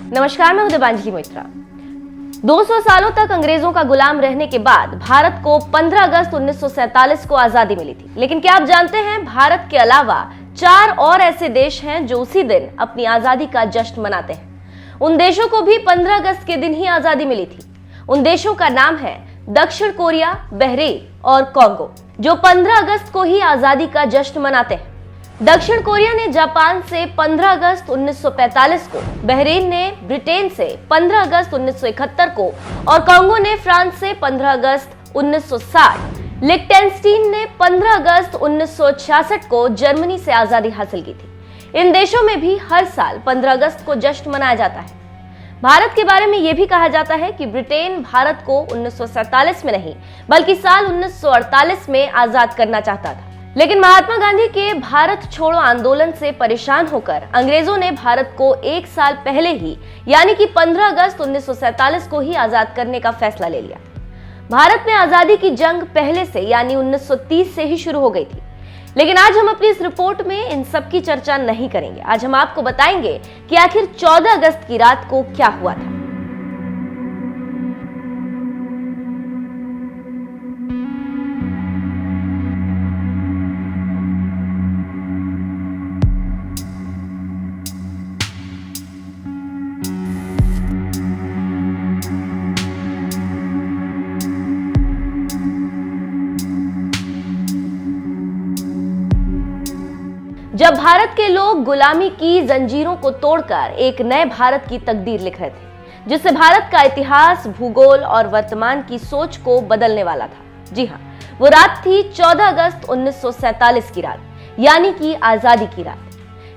नमस्कार, मैं हूं देवांजलि मोइत्रा। 200 सालों तक अंग्रेजों का गुलाम रहने के बाद भारत को 15 अगस्त 1947 को आजादी मिली थी। लेकिन क्या आप जानते हैं, भारत के अलावा 4 और ऐसे देश हैं जो उसी दिन अपनी आजादी का जश्न मनाते हैं। उन देशों को भी 15 अगस्त के दिन ही आजादी मिली थी। उन देशों का नाम है दक्षिण कोरिया, बहरीन और कांगो, जो 15 अगस्त को ही आजादी का जश्न मनाते हैं। दक्षिण कोरिया ने जापान से 15 अगस्त 1945 को, बहरीन ने ब्रिटेन से 15 अगस्त 1971 को और कांगो ने फ्रांस से 15 अगस्त 1960, लिechtenstein ने 15 अगस्त 1966 को जर्मनी से आजादी हासिल की थी। इन देशों में भी हर साल 15 अगस्त को जश्न मनाया जाता है। भारत के बारे में यह भी कहा जाता है कि ब्रिटेन भारत को 1947 में नहीं बल्कि साल 1948 में आजाद करना चाहता था। लेकिन महात्मा गांधी के भारत छोड़ो आंदोलन से परेशान होकर अंग्रेजों ने भारत को एक साल पहले ही यानी कि 15 अगस्त 1947 को ही आजाद करने का फैसला ले लिया। भारत में आजादी की जंग पहले से यानी 1930 से ही शुरू हो गई थी। लेकिन आज हम अपनी इस रिपोर्ट में इन सब की चर्चा नहीं करेंगे। आज हम आपको बताएंगे कि आखिर 14 अगस्त की रात को क्या हुआ था। जब भारत के लोग गुलामी की जंजीरों को तोड़कर एक नए भारत की तकदीर लिख रहे थे, जिससे भारत का इतिहास, भूगोल और वर्तमान की सोच को बदलने वाला था। जी हाँ, वो रात थी 14 अगस्त 1947 की रात, यानी कि आजादी की रात।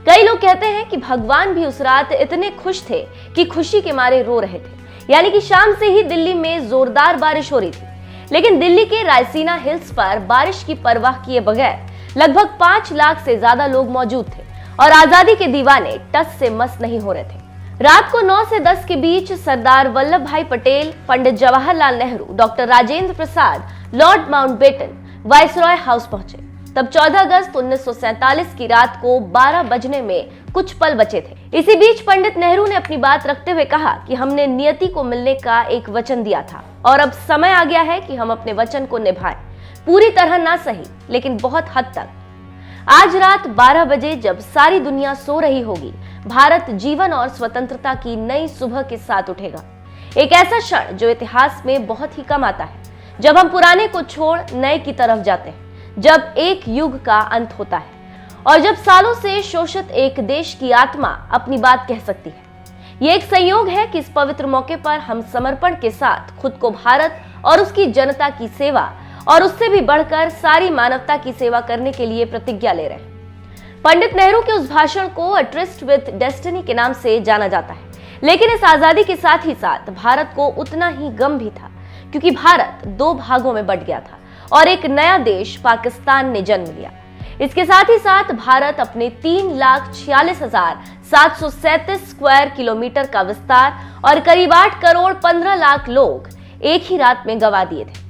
कई लोग कहते हैं कि भगवान भी उस रात इतने खुश थे कि खुशी के मारे रो रहे थे, यानी कि शाम से ही दिल्ली में जोरदार बारिश हो रही थी। लेकिन दिल्ली के रायसीना हिल्स पर बारिश की परवाह किए बगैर लगभग 5 लाख से ज्यादा लोग मौजूद थे और आजादी के दीवाने टस से मस नहीं हो रहे थे। रात को 9 से 10 के बीच सरदार वल्लभ भाई Patel, Pandit Jawaharlal Nehru, doctor Rajendra Prasad, Lord Mountbatten viceroy house पहुंचे। तब 14 अगस्त 1947 की रात को 12 बजने में कुछ पल बचे थे। इसी बीच पंडित नेहरू ने अपनी बात रखते हुए कहा कि हमने नियति को मिलने का एक वचन दिया था और अब समय आ गया है कि हम अपने वचन को निभाएं। पूरी तरह ना सही, लेकिन बहुत हद तक। आज रात 12 बजे जब सारी दुनिया सो रही होगी, भारत जीवन और स्वतंत्रता की नई सुबह के साथ उठेगा। एक ऐसा क्षण जो इतिहास में बहुत ही कम आता है, जब हम पुराने को छोड़ नए की तरफ जाते हैं, जब एक युग का अंत होता है और जब सालों से शोषित एक देश की आत्मा अपनी बात कह सकती है। ये एक संयोग है कि इस पवित्र मौके पर हम समर्पण के साथ खुद को भारत और उसकी जनता की सेवा और उससे भी बढ़कर सारी मानवता की सेवा करने के लिए प्रतिज्ञा ले रहे हैं। पंडित नेहरू के उस भाषण को अ ट्रिस्ट विद डेस्टिनी के नाम से जाना जाता है। लेकिन इस आजादी के साथ ही साथ भारत को उतना ही गम भी था, क्योंकि भारत 2 भागों में बंट गया था और एक नया देश पाकिस्तान ने जन्म लिया। इसके साथ ही साथ भारत अपने 3,46,737 स्क्वायर किलोमीटर का विस्तार और करीब 8 करोड़ 15 लाख लोग एक ही रात में गंवा दिए थे।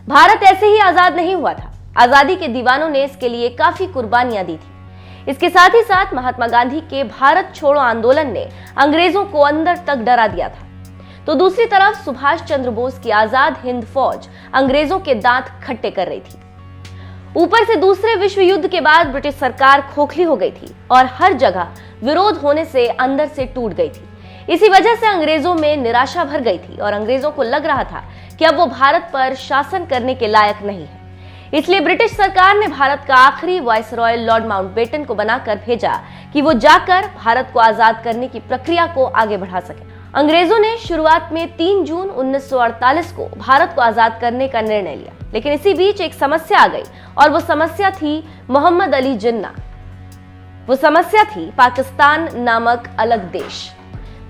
भारत ऐसे ही आजाद नहीं हुआ था। आजादी के दीवानों ने इसके लिए काफी कुर्बानियां दी थी। इसके साथ ही साथ महात्मा गांधी के भारत छोड़ो आंदोलन ने अंग्रेजों को अंदर तक डरा दिया था। तो दूसरी तरफ सुभाष चंद्र बोस की आजाद हिंद फौज अंग्रेजों के दांत खट्टे कर रही थी। ऊपर से दूसरे विश्व युद्ध के बाद ब्रिटिश सरकार खोखली हो गई थी और हर जगह विरोध होने से अंदर से टूट गई थी। इसी वजह से अंग्रेजों में निराशा भर गई थी और अंग्रेजों को लग रहा था कि अब वो भारत पर शासन करने के लायक नहीं है। इसलिए ब्रिटिश सरकार ने भारत का आखिरी वायसरॉय लॉर्ड माउंटबेटन को बनाकर भेजा कि वो जाकर भारत को आजाद करने की प्रक्रिया को आगे बढ़ा सके। अंग्रेजों ने शुरुआत में 3 जून 1948 को भारत को आजाद करने का निर्णय लिया। लेकिन इसी बीच एक समस्या आ गई और वो समस्या थी मोहम्मद अली जिन्ना। वो समस्या थी पाकिस्तान नामक अलग देश।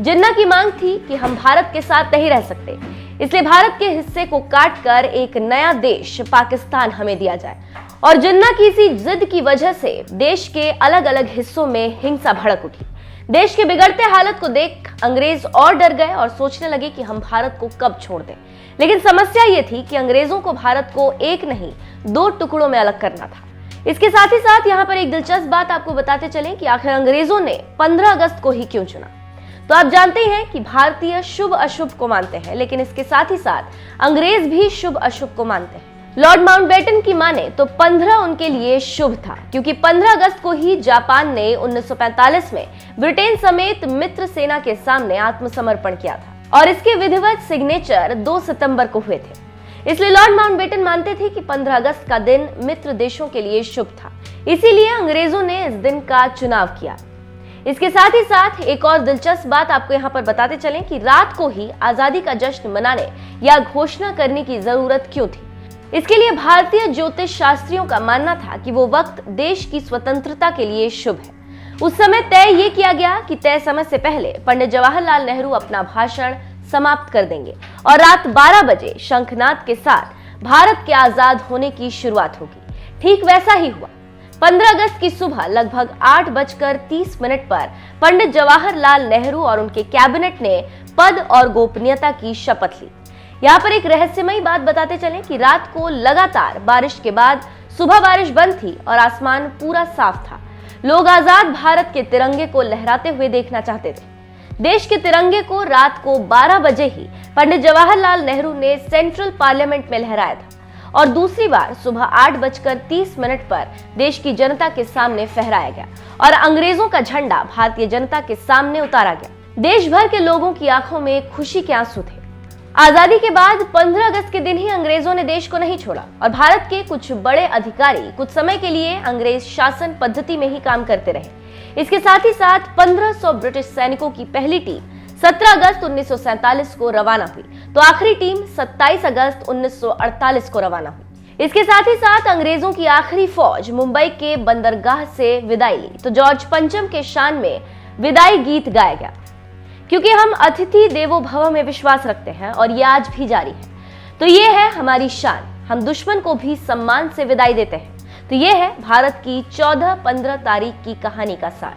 जिन्ना की मांग थी कि हम भारत के साथ नहीं रह सकते, इसलिए भारत के हिस्से को काटकर एक नया देश पाकिस्तान हमें दिया जाए। और जिन्ना की इसी जिद की वजह से देश के अलग अलग हिस्सों में हिंसा भड़क उठी। देश के बिगड़ते हालत को देख अंग्रेज और डर गए और सोचने लगे कि हम भारत को कब छोड़ दें। लेकिन समस्या ये थी कि अंग्रेजों को भारत को एक नहीं 2 टुकड़ों में अलग करना था। इसके साथ ही साथ यहाँ पर एक दिलचस्प बात आपको बताते चलें कि आखिर अंग्रेजों ने 15 अगस्त को ही क्यों चुना। तो आप जानते हैं कि भारतीय शुभ अशुभ को मानते हैं, लेकिन इसके साथ ही साथ अंग्रेज भी शुभ अशुभ को मानते हैं। लॉर्ड माउंटबेटन की माने तो 15 उनके लिए शुभ था, क्योंकि 15 अगस्त को ही जापान ने 1945 में ब्रिटेन समेत मित्र सेना के सामने आत्मसमर्पण किया था और इसके विधिवत सिग्नेचर 2 सितंबर को हुए थे। इसलिए लॉर्ड माउंटबेटन मानते थे कि 15 अगस्त का दिन मित्र देशों के लिए शुभ था, इसीलिए अंग्रेजों ने इस दिन का चुनाव किया। इसके साथ ही साथ एक और दिलचस्प बात आपको यहाँ पर बताते चलें कि रात को ही आजादी का जश्न मनाने या घोषणा करने की जरूरत क्यों थी। इसके लिए भारतीय ज्योतिष शास्त्रियों का मानना था कि वो वक्त देश की स्वतंत्रता के लिए शुभ है। उस समय तय ये किया गया कि तय समय से पहले पंडित जवाहरलाल नेहरू अपना भाषण समाप्त कर देंगे और रात 12 बजे शंखनाद के साथ भारत के आजाद होने की शुरुआत होगी। ठीक वैसा ही हुआ। 15 अगस्त की सुबह लगभग 8:30 पर पंडित जवाहरलाल नेहरू और उनके कैबिनेट ने पद और गोपनीयता की शपथ ली। यहाँ पर एक रहस्यमयी बात बताते चलें कि रात को लगातार बारिश के बाद सुबह बारिश बंद थी और आसमान पूरा साफ था। लोग आजाद भारत के तिरंगे को लहराते हुए देखना चाहते थे। देश के तिरंगे को रात को 12 बजे ही पंडित जवाहरलाल नेहरू ने सेंट्रल पार्लियामेंट में लहराया था और दूसरी बार सुबह 8:30 पर देश की जनता के सामने फहराया गया और अंग्रेजों का झंडा भारतीय जनता के सामने उतारा गया। देश भर के लोगों की आंखों में खुशी के आंसू थे। आजादी के बाद 15 अगस्त के दिन ही अंग्रेजों ने देश को नहीं छोड़ा और भारत के कुछ बड़े अधिकारी कुछ समय के लिए अंग्रेज शासन पद्धति में ही काम करते रहे। इसके साथ ही साथ 1500 ब्रिटिश सैनिकों की पहली टीम 17 अगस्त 1947 को रवाना हुई, तो आखिरी टीम 27 अगस्त 1948 को रवाना हुई। इसके साथ ही साथ अंग्रेजों की आखिरी फौज मुंबई के बंदरगाह से विदाई ली, तो जॉर्ज पंचम के शान में विदाई गीत गाया गया। क्योंकि हम अतिथि देवो भव में विश्वास रखते हैं और ये आज भी जारी है, तो ये है हमारी शान। हम दुश्मन को भी सम्मान से विदाई देते हैं। तो ये है भारत की 14-15 तारीख की कहानी का सार।